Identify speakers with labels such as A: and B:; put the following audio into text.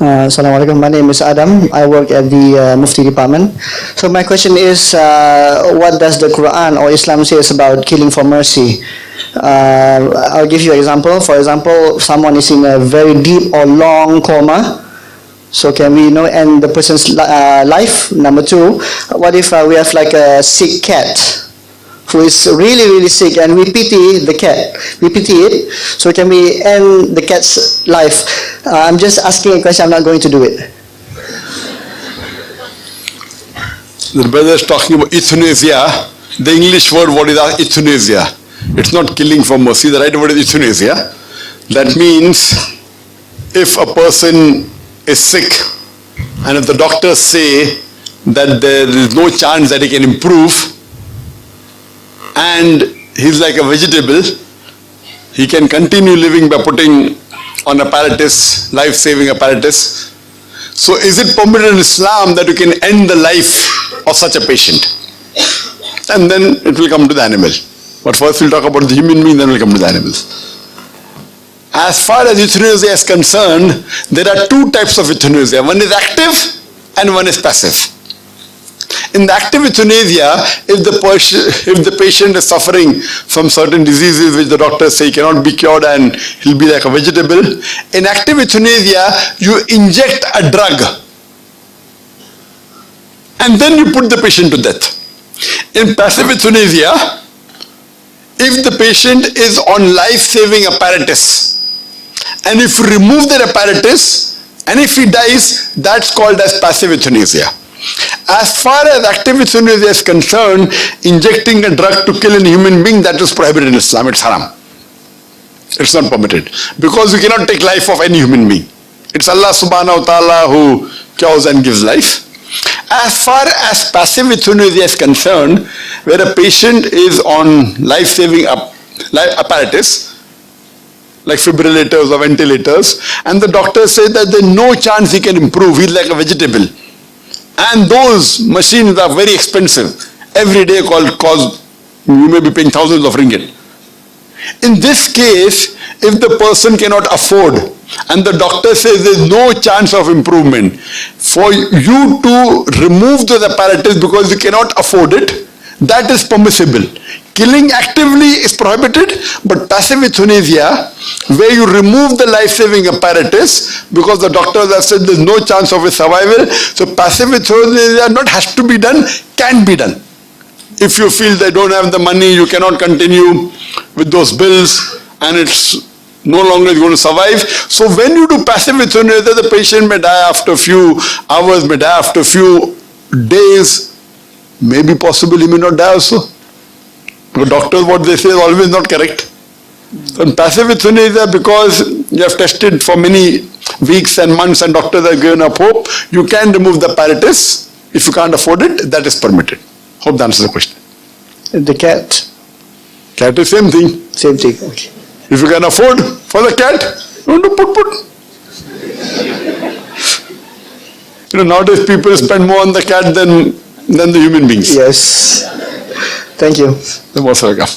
A: Assalamu alaikum. My name is Adam. I work at the Mufti department. So my question is, what does the Quran or Islam says about killing for mercy? I'll give you an example. For example, someone is in a very deep or long coma. So can we end the person's life? Number two, what if we have like a sick cat who is really, really sick and we pity the cat? We pity it. So can we end the cat's life? I'm just asking a question. I'm not going to do it.
B: The brother is talking about euthanasia. The English word, what is euthanasia? It's not killing for mercy. The right word is euthanasia. That means if a person is sick and if the doctors say that there is no chance that he can improve and he's like a vegetable, he can continue living by putting on apparatus, life-saving apparatus. So is it permitted in Islam that you can end the life of such a patient? And then it will come to the animal. But first we'll talk about the human being, then we'll come to the animals. As far as euthanasia is concerned, there are two types of euthanasia. One is active and one is passive. In the active euthanasia, if the patient is suffering from certain diseases which the doctors say cannot be cured and he'll be like a vegetable, in active euthanasia, you inject a drug and then you put the patient to death. In passive euthanasia, if the patient is on life-saving apparatus, and if you remove that apparatus, and if he dies, that's called as passive euthanasia. As far as active euthanasia is concerned, injecting a drug to kill a human being, that is prohibited in Islam. It's haram. It's not permitted. Because you cannot take life of any human being. It's Allah subhanahu wa ta'ala who cures and gives life. As far as passive euthanasia is concerned, where a patient is on life-saving apparatus, like fibrillators or ventilators, and the doctors say that there's no chance he can improve, he's like a vegetable. And those machines are very expensive. Every day you may be paying thousands of ringgit. In this case, if the person cannot afford, and the doctor says there's no chance of improvement, for you to remove those apparatus because you cannot afford it, that is permissible. Killing actively is prohibited, but passive euthanasia, where you remove the life-saving apparatus because the doctors have said there's no chance of his survival, so passive euthanasia not has to be done, can be done. If you feel they don't have the money, you cannot continue with those bills, and it's no longer going to survive. So when you do passive euthanasia, the patient may die after a few hours, may die after a few days, maybe possible he may not die also. But doctors, what they say is always not correct. So in passive euthanasia, because you have tested for many weeks and months and doctors have given up hope, you can remove the apparatus. If you can't afford it, that is permitted. Hope that answers the question.
A: The cat?
B: Cat is same thing.
A: Same thing, okay.
B: If you can afford for the cat, you want to put. Nowadays people spend more on the cat than the human beings.
A: Yes. Thank you.
B: You're most welcome.